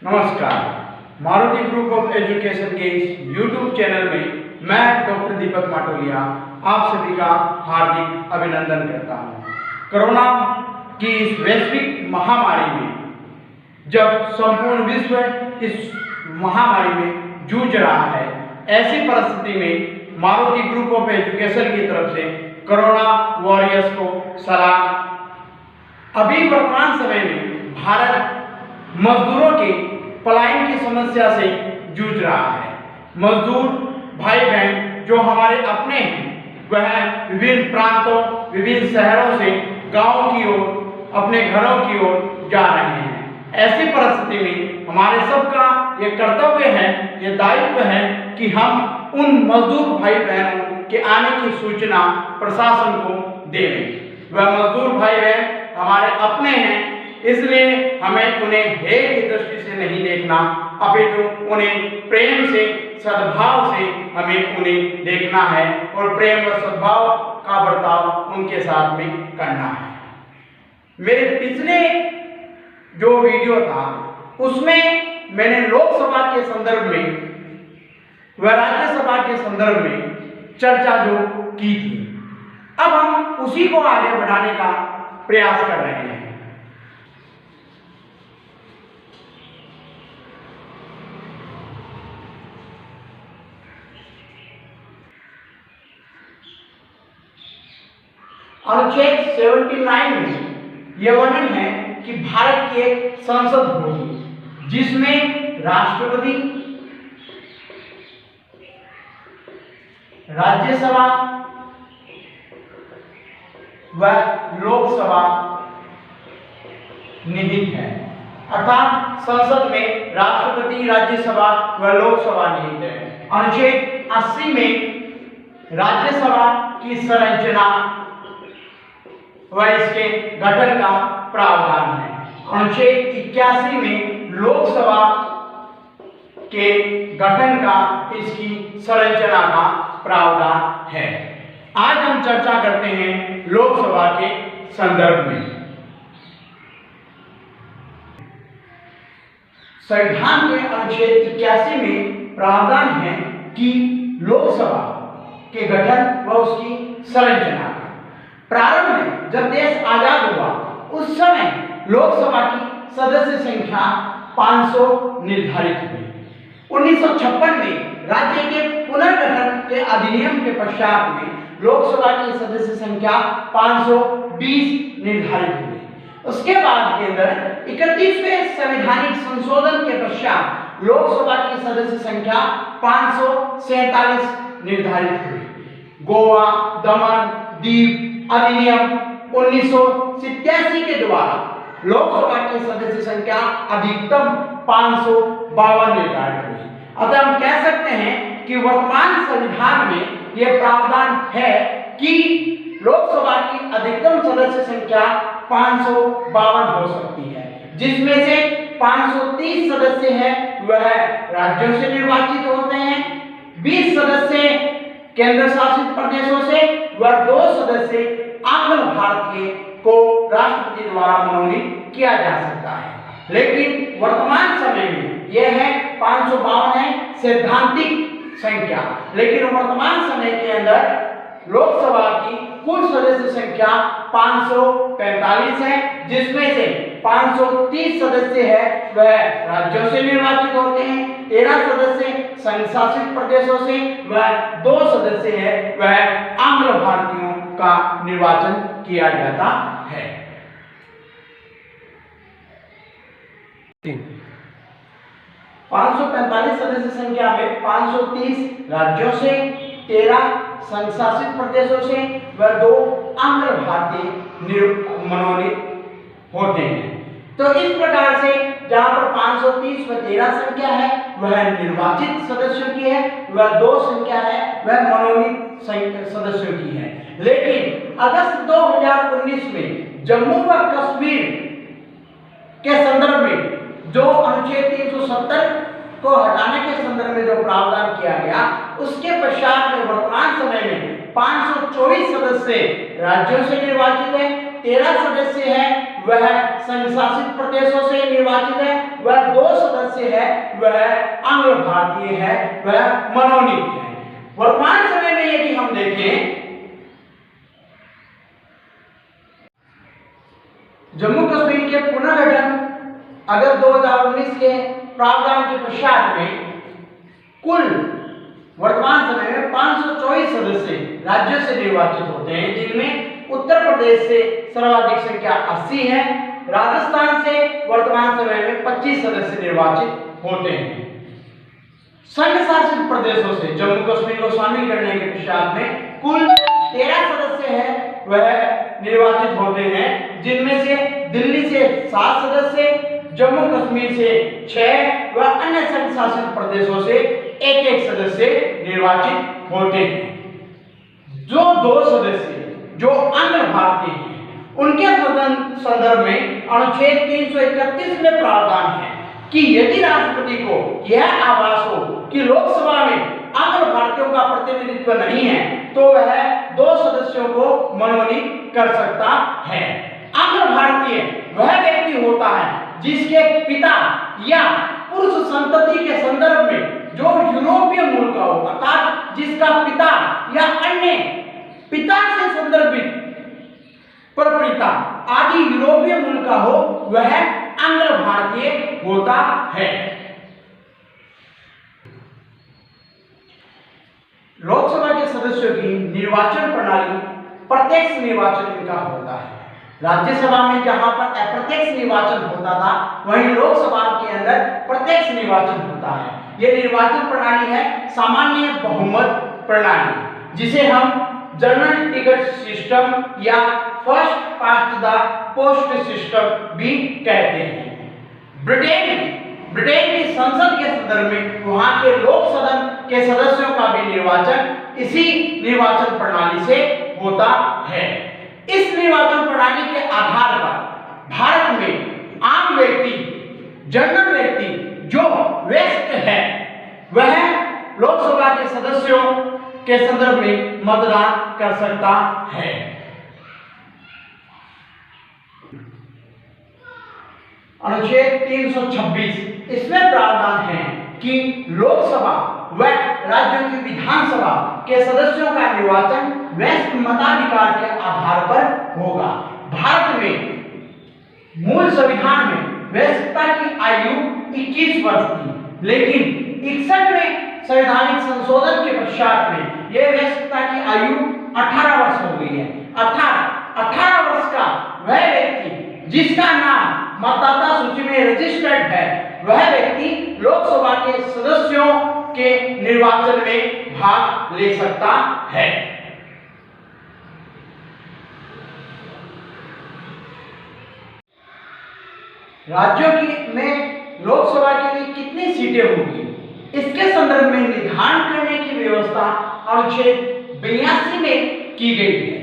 नमस्कार। Maruti group of education के इस YouTube चैनल में मैं डॉक्टर दीपक माटोलिया आप सभी का हार्दिक अभिनंदन करता हूं। कोरोना की इस वैश्विक महामारी में जब संपूर्ण विश्व इस महामारी में जूझ रहा है, ऐसी परिस्थिति में मारुति ग्रुप ऑफ एजुकेशन की तरफ से कोरोना वॉरियर्स को सलाम। अभी वर्तमान समय में भारत मजदूरों के पलायन की समस्या से जूझ रहा है। मजदूर भाई बहन जो हमारे अपने हैं, वह विभिन्न प्रांतों, विभिन्न शहरों से गांव की ओर, अपने घरों की ओर जा रहे हैं। ऐसी परिस्थिति में हमारे सबका ये कर्तव्य है, ये दायित्व है कि हम उन मजदूर भाई बहनों के आने की सूचना प्रशासन को दें। वह मजदूर भाई बहन हमारे अपने हैं, इसलिए हमें उन्हें हेय की दृष्टि से नहीं देखना, अपितु उन्हें प्रेम से, सद्भाव से हमें उन्हें देखना है और प्रेम व सद्भाव का बर्ताव उनके साथ में करना है। मेरे पिछले जो वीडियो था उसमें मैंने लोकसभा के संदर्भ में व राज्यसभा के संदर्भ में चर्चा जो की थी, अब हम उसी को आगे बढ़ाने का प्रयास कर रहे हैं। अनुच्छेद 79 में यह वर्णन है कि भारत की एक संसद होगी जिसमें राष्ट्रपति, राज्यसभा व लोकसभा निहित है। अर्थात संसद में राष्ट्रपति, राज्यसभा व लोकसभा निहित है। अनुच्छेद 80 में राज्यसभा की संरचना व इसके गठन का प्रावधान है। अनुच्छेद 81 में लोकसभा के गठन का, इसकी संरचना का प्रावधान है। आज हम चर्चा करते हैं लोकसभा के संदर्भ में। संविधान के अनुच्छेद 81 में प्रावधान है कि लोकसभा के गठन व उसकी संरचना। प्रारंभ में जब देश आजाद हुआ उस समय लोकसभा की सदस्य संख्या 500 निर्धारित हुई। 1956 में राज्य के पुनर्गठन के अधिनियम के पश्चात में लोकसभा की सदस्य संख्या 520 निर्धारित हुई। उसके बाद के अंदर 31वें संवैधानिक संशोधन के पश्चात लोकसभा की सदस्य संख्या 547 निर्धारित हुई। गोवा, दमन, दीव अधिनियम 1987 के द्वारा लोकसभा की सदस्य संख्या अधिकतम 552 निर्धारित हुई। अतः हम कह सकते हैं कि वर्तमान संविधान में यह प्रावधान है कि लोकसभा की अधिकतम सदस्य संख्या 552 हो सकती है, जिसमें से 530 सदस्य हैं वह राज्यों से निर्वाचित होते हैं, 20 सदस्य केंद्र शासित प्रदेशों से व 2 सदस्य आंग्ल भारतीय को राष्ट्रपति द्वारा मनोनीत किया जा सकता है। लेकिन वर्तमान समय में यह है 552 है सैद्धांतिक संख्या, लेकिन वर्तमान समय के अंदर लोकसभा की कुल सदस्य संख्या 545 है, जिसमें से 530 सदस्य है वह राज्यों से निर्वाचित होते हैं, 13 सदस्य संघ शासित प्रदेशों से व 2 सदस्य है वह आंग्ल भारतीयों का निर्वाचन किया जाता है। 545 सदस्य संख्या में 530 राज्यों से, 13 संघ शासित प्रदेशों से व 2 आंग्ल भारतीय मनोनीत होते हैं। तो इस प्रकार से जहां पर 530 व 13 संख्या है वह निर्वाचित सदस्यों की है, वह 2 संख्या है वह मनोनीत सदस्यों की है। लेकिन अगस्त 2019 में जम्मू व कश्मीर के संदर्भ में जो अनुच्छेद 370 को हटाने के संदर्भ में जो प्रावधान किया गया, उसके पश्चात में वर्तमान समय में 524 सदस्य राज्यों से निर्वाचित है 13 सदस्य है वह संघ शासित प्रदेशों से निर्वाचित है, वह 2 सदस्य है वह आंग्ल भारतीय है, वह मनोनीत है। वर्तमान समय में यदि हम देखें जम्मू कश्मीर के पुनर्गठन अगस्त 2019 के प्रावधान के पश्चात में कुल वर्तमान समय में 524 सदस्य राज्यों से निर्वाचित होते हैं, जिनमें उत्तर प्रदेश से सर्वाधिक संख्या 80 है, राजस्थान से वर्तमान समय में 25 सदस्य निर्वाचित होते हैं। संघ शासित प्रदेशों से जम्मू कश्मीर को शामिल करने के पश्चात में कुल 13 सदस्य है वह निर्वाचित होते हैं, जिनमें से दिल्ली से 7 सदस्य, जम्मू कश्मीर से 6 व अन्य संघ शासित प्रदेशों से एक सदस्य निर्वाचित होते हैं। जो 2 सदस्य जो अन्य भारतीय हैं उनके संदर्भ में अनुच्छेद 331 में प्रावधान है कि यदि राष्ट्रपति को यह आभास हो कि लोकसभा में आंग्ल भारतीयों का प्रतिनिधित्व नहीं है तो वह 2 सदस्यों को मनोनीत कर सकता है। आंग्ल भारतीय वह व्यक्ति होता है जिसके पिता या पुरुष संतति के संदर्भ में जो यूरोपीय मूल का हो, अर्थात जिसका पिता या अन्य पिता से संदर्भित परपिता आदि यूरोपीय मूल का हो, वह आंग्ल भारतीय होता है। लोकसभा के सदस्यों की निर्वाचन प्रणाली प्रत्यक्ष निर्वाचन इनका होता है। राज्यसभा में जहां पर अप्रत्यक्ष निर्वाचन होता था, वहीं लोकसभा के अंदर प्रत्यक्ष निर्वाचन होता है। यह निर्वाचन प्रणाली है सामान्य बहुमत प्रणाली, जिसे हम जनरल टिकट सिस्टम या first past the post system भी कहते हैं। ब्रिटेन की संसद के संदर्भ में वहां के लोक सदन के सदस्यों का भी निर्वाचन इसी निर्वाचन प्रणाली से होता है। इस निर्वाचन प्रणाली के आधार पर भारत में आम व्यक्ति, जनरल व्यक्ति जो वयस्क है वह लोकसभा के सदस्यों के संदर्भ में मतदान कर सकता है। अनुच्छेद 326 इसमें प्रावधान है कि लोकसभा व राज्यों की विधानसभा के सदस्यों का निर्वाचन वयस्क मताधिकार के आधार पर होगा। भारत में मूल संविधान में वयस्कता की आयु 21 वर्ष थी, लेकिन 61 में संवैधानिक संशोधन के पश्चात में यह वयस्कता की आयु 18 वर्ष हो गई है। अर्थात 18 वर्ष का वह व्यक्ति जिसका नाम मतदाता सूची में रजिस्टर्ड है, वह व्यक्ति लोकसभा के सदस्यों के निर्वाचन में भाग ले सकता है। राज्यों की में लोकसभा के लिए कितनी सीटें होंगी, इसके संदर्भ में निर्धारण करने की व्यवस्था अनुच्छेद 82 में की गई है।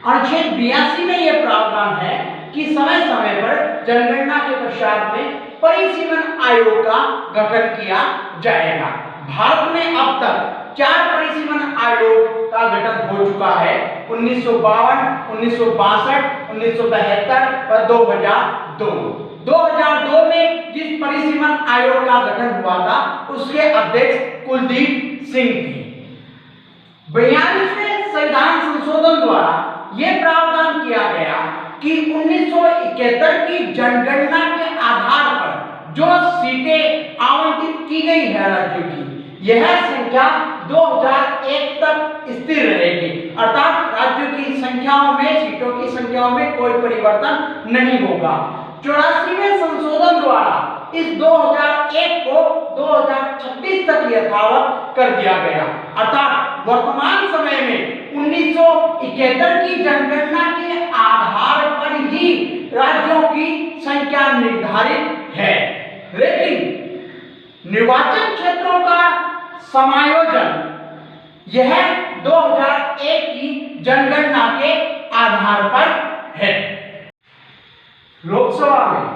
अनुच्छेद 82 में यह प्रावधान है कि समय समय पर जनगणना के पश्चात में परिसीमन आयोग का गठन किया जाएगा। भारत में अब तक 4 परिसीमन आयोग का गठन हो चुका है, 1952, 1962, 1972 और 2002 में जिस परिसीमन आयोग का गठन हुआ था उसके अध्यक्ष कुलदीप सिंह थे। 42वें संविधान संशोधन द्वारा यह प्रावधान किया गया कि 1971 की जनगणना के आधार पर जो सीटें आवंटित की गई है राज्यों की, यह संख्या 2001 तक स्थिर रहेगी। अर्थात राज्यों की संख्याओं में, सीटों की संख्याओं में कोई परिवर्तन नहीं होगा। 84वें संशोधन द्वारा इस 2001 को 2026 तक यथावत कर दिया गया। अर्थात वर्तमान समय में 1971 की जनगणना के आधार पर ही राज्यों की संख्या निर्धारित है, लेकिन निर्वाचन क्षेत्रों का समायोजन यह 2001 की जनगणना के आधार पर है। लोकसभा में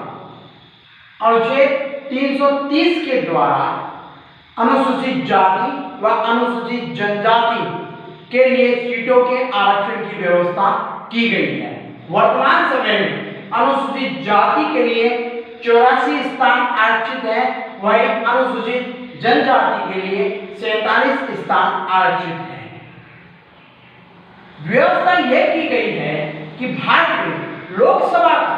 अनुच्छेद 330 के द्वारा अनुसूचित जाति व अनुसूचित जनजाति के लिए सीटों के आरक्षण की व्यवस्था की गई है। वर्तमान समय में अनुसूचित जाति के लिए 84 स्थान आरक्षित है, वहीं अनुसूचित जनजाति के लिए 47 स्थान आरक्षित है। व्यवस्था यह की गई है कि भारत में लोकसभा का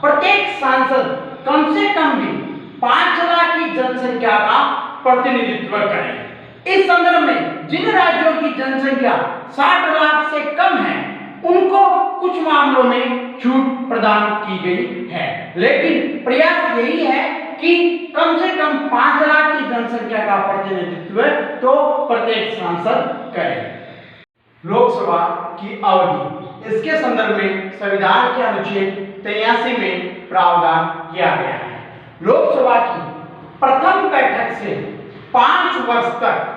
प्रत्येक सांसद कम से कम भी 5 लाख की जनसंख्या का प्रतिनिधित्व करें। इस संदर्भ में जिन राज्यों की जनसंख्या 60 लाख से कम है उनको कुछ मामलों में छूट प्रदान की गई है, लेकिन प्रयास यही है कि कम से कम 5 लाख की जनसंख्या का प्रतिनिधित्व तो प्रत्येक सांसद करे। लोकसभा की अवधि, इसके संदर्भ में संविधान के अनुच्छेद 83 में प्रावधान किया गया है। लोकसभा की प्रथम बैठक से 5 वर्ष तक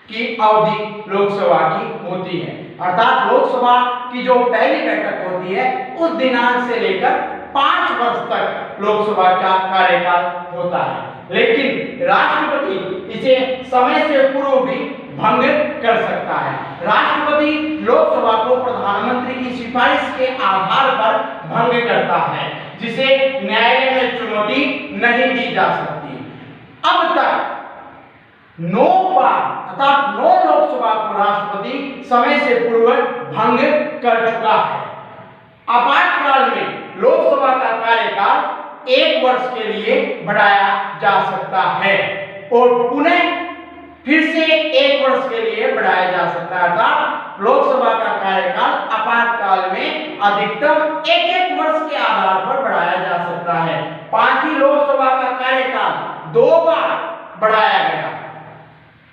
की अवधि लोकसभा की होती है, अर्थात लोकसभा की जो पहली बैठक होती है उस दिनांक से लेकर 5 वर्ष तक लोकसभा का कार्यकाल होता है, लेकिन राष्ट्रपति इसे समय से पूर्व भी भंग कर सकता है। राष्ट्रपति लोकसभा को प्रधानमंत्री की सिफारिश के आधार पर भंग करता है, जिसे न्यायालय में चुनौती नहीं दी जा सकती। अब तक 9 बार अर्थात 9 लोकसभा को राष्ट्रपति समय से पूर्व भंग कर चुका है। आपातकाल में लोकसभा का कार्यकाल 1 वर्ष के लिए बढ़ाया जा सकता है और पुनः फिर से 1 वर्ष के लिए बढ़ाया जा सकता है, अर्थात लोकसभा का कार्यकाल आपातकाल में अधिकतम 1-1 वर्ष के आधार पर बढ़ाया जा सकता है। 5वीं लोकसभा का कार्यकाल 2 बार बढ़ाया गया,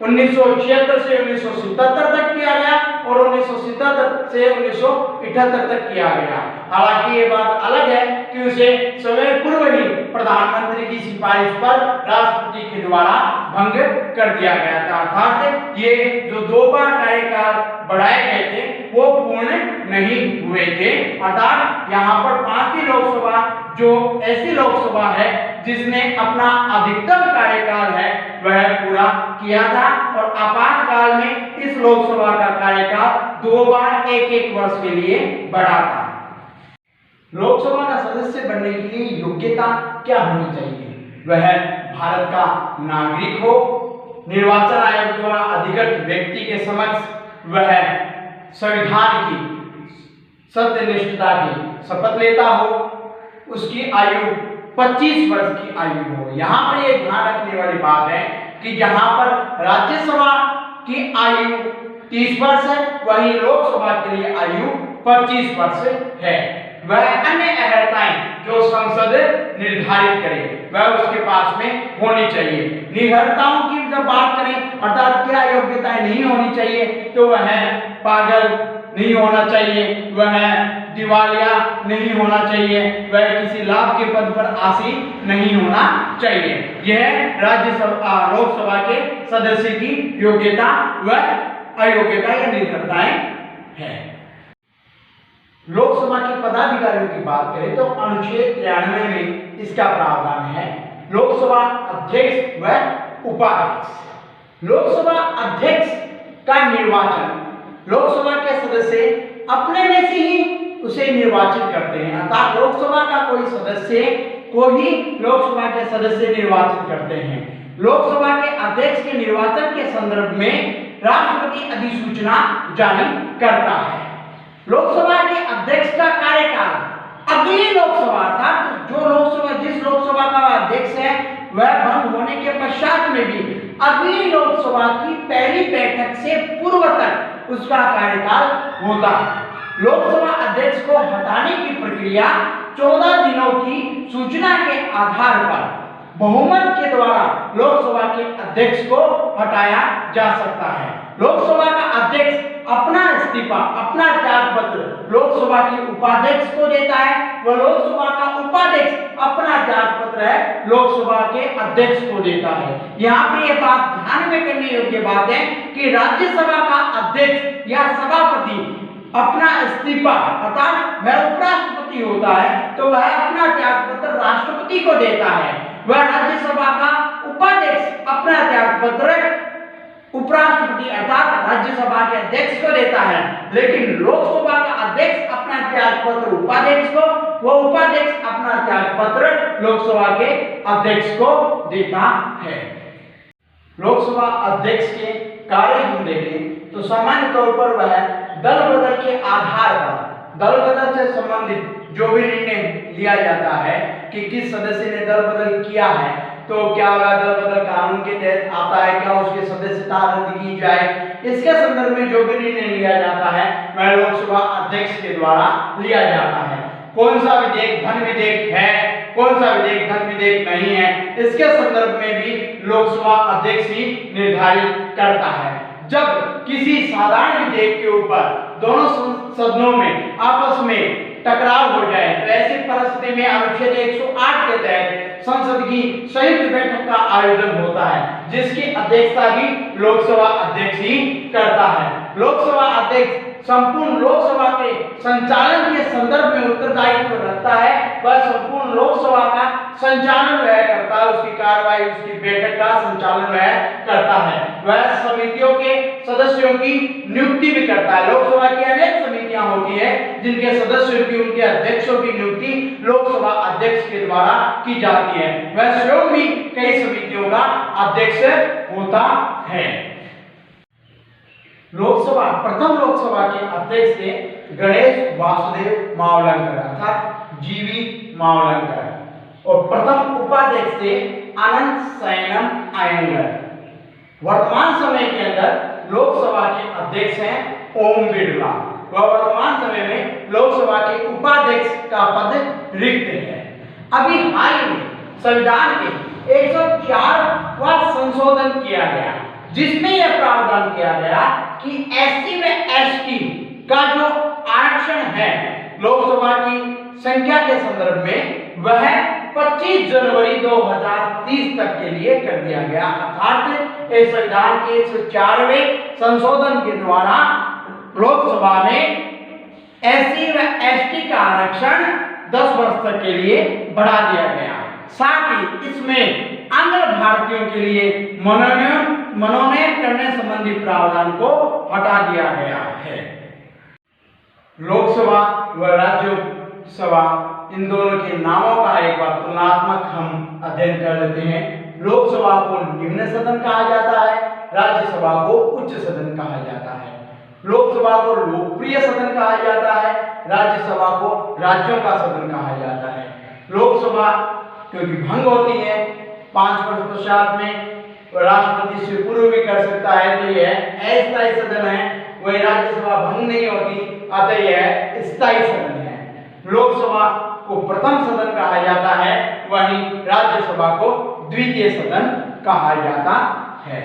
1976 से 1977 तक किया गया और 1977 से 1978 तक किया गया। हालांकि ये बात अलग है कि उसे समय पूर्व ही प्रधानमंत्री की सिफारिश पर राष्ट्रपति के द्वारा भंग कर दिया गया था, अर्थात ये जो 2 बार कार्यकाल बढ़ाए गए थे वो पूर्ण नहीं हुए थे। अर्थात यहाँ पर 5वीं लोकसभा जो ऐसी लोकसभा है जिसने अपना अधिकतम कार्यकाल है वह पूरा किया था और आपातकाल में इस लोकसभा का कार्यकाल 2 बार 1-1 वर्ष के लिए बढ़ा था। लोकसभा का सदस्य बनने के लिए योग्यता क्या होनी चाहिए? वह भारत का नागरिक हो, निर्वाचन आयोग द्वारा अधिकृत व्यक्ति के समक्ष वह संविधान की सत्यनिष्ठता की शपथ लेता हो, उसकी आयु 25 वर्ष की आयु हो। यहाँ पर यह ध्यान रखने वाली बात है कि जहाँ पर राज्यसभा की आयु 30 वर्ष है वहीं लोकसभा के लिए आयु 25 वर्ष है। वह अन्य अर्हताएं जो संसद निर्धारित करे वह उसके पास में होनी चाहिए। निरर्हताओं की जब बात करें अर्थात क्या योग्यताएं नहीं होनी चाहिए तो वह पागल नहीं होना चाहिए, वह दिवालिया नहीं होना चाहिए, वह किसी लाभ के पद पर आसीन नहीं होना चाहिए। यह राज्यसभा लोकसभा के सदस्य की योग्यता व अयोग्यता या निरर्हताएं है। लोकसभा के पदाधिकारियों की बात करें तो अनुच्छेद 93 में इसका प्रावधान है। लोकसभा अध्यक्ष व उपाध्यक्ष। लोकसभा अध्यक्ष का निर्वाचन लोकसभा के सदस्य अपने में से ही उसे निर्वाचित करते हैं, अर्थात लोकसभा का कोई सदस्य को ही लोकसभा के सदस्य निर्वाचित करते हैं। लोकसभा के अध्यक्ष के निर्वाचन के संदर्भ में राष्ट्रपति अधिसूचना जारी करता है। लोकसभा के अध्यक्ष का कार्यकाल अगली लोकसभा अर्थात जो लोकसभा जिस लोकसभा का अध्यक्ष है वह भंग होने के पश्चात में भी अगली लोकसभा की पहली बैठक से पूर्व तक उसका कार्यकाल होता है। लोकसभा अध्यक्ष को हटाने की प्रक्रिया 14 दिनों की सूचना के आधार पर बहुमत के द्वारा लोकसभा के अध्यक्ष को हटाया जा सकता है। लोकसभा का अध्यक्ष अपना इस्तीफा अपना त्याग पत्र लोकसभा के उपाध्यक्ष को देता है व लोकसभा का उपाध्यक्ष अपना त्याग पत्र है लोकसभा के अध्यक्ष को देता है। यहाँ पे यह बात ध्यान में करने योग्य बात है कि राज्यसभा का अध्यक्ष या सभापति अपना इस्तीफा अर्थात वह उपराष्ट्रपति होता है तो वह अपना त्याग पत्र राष्ट्रपति को देता है, वह राज्यसभा का उपाध्यक्ष अपना त्याग पत्र उपराष्ट्रपति अर्थात राज्यसभा के अध्यक्ष को देता है, लेकिन लोकसभा का अध्यक्ष अपना त्याग पत्र उपाध्यक्ष को, वो उपाध्यक्ष अपना त्याग पत्र लोकसभा के अध्यक्ष को देता है। लोकसभा अध्यक्ष के कार्य हम देखें तो सामान्य तौर पर वह दल बदल के आधार पर, दल बदल से संबंधित जो भी निर्णय लिया जाता है कि किस सदस्य ने दल बदल किया है, तो क्या वह दल बदल कानून के तहत आता है, क्या उसकी सदस्यता रद्द की जाए, इसके संदर्भ में जो भी निर्णय लिया जाता है वह लोकसभा अध्यक्ष के द्वारा लिया जाता है। कौन सा विधेयक धन विधेयक है, कौन सा विधेयक धन विधेयक नहीं है, इसके संदर्भ में भी लोकसभा अध्यक्ष ही निर्धारित करता है। जब किसी साधारण विधेयक के ऊपर दोनों सदनों में आपस में टकराव हो जाए तो ऐसी परिस्थिति में अनुच्छेद 108 के तहत संसद की संयुक्त बैठक का आयोजन होता है, जिसकी अध्यक्षता भी लोकसभा अध्यक्ष ही करता है। लोकसभा अध्यक्ष संपूर्ण लोकसभा के संचालन के संदर्भ में उत्तरदायित्व रखता है, वह संपूर्ण लोकसभा का संचालन वह करता है, उसकी कार्रवाई, उसकी बैठक का संचालन वह करता है। वह समितियों के सदस्यों की नियुक्ति भी करता है। लोकसभा की अनेक समितियां होती है जिनके सदस्यों की, उनके अध्यक्षों की नियुक्ति लोकसभा अध्यक्ष के द्वारा की जाती है। वह स्वयं भी कई समितियों का अध्यक्ष होता है। लोकसभा, प्रथम लोकसभा के अध्यक्ष थे गणेश वासुदेव मावलंकर अर्थात जीवी मावलंकर, और प्रथम उपाध्यक्ष थे अनंत शयनम अयंगर। वर्तमान समय के अंदर लोकसभा के अध्यक्ष हैं ओम बिरला, वह वर्तमान समय में लोकसभा के उपाध्यक्ष का पद रिक्त है। अभी हाल ही में संविधान के 104वां संशोधन किया गया, जिसमें यह प्रावधान किया गया कि एससी व एसटी का जो आरक्षण है लोकसभा की संख्या के संदर्भ में, वह 25 जनवरी 2030 तक के लिए कर दिया गया। अर्थात इस संविधान के 104वें संशोधन के द्वारा लोकसभा में एससी व एसटी का आरक्षण 10 वर्ष तक के लिए बढ़ा दिया गया। साथ ही इसमें आंध्र भारतीयों के लिए मनोनयन करने संबंधी प्रावधान को हटा दिया गया है। लोकसभा व राज्यसभा, इन दोनों के नामों का एक बार तुलनात्मक हम अध्ययन कर लेते हैं। लोकसभा को निम्न सदन कहा जाता है, राज्यसभा को उच्च सदन कहा जाता है। लोकसभा को लोकप्रिय सदन कहा जाता है, राज्यसभा को राज्यों का सदन कहा जाता है। लोकसभा क्योंकि भंग होती है 5 वर्ष पश्चात में, राष्ट्रपति से पूर्व भी कर सकता है, तो यह अस्थायी सदन है। वही राज्यसभा भंग नहीं होती, अतः यह स्थायी सदन है। लोकसभा को प्रथम सदन कहा जाता है, वहीं राज्यसभा को द्वितीय सदन कहा जाता है।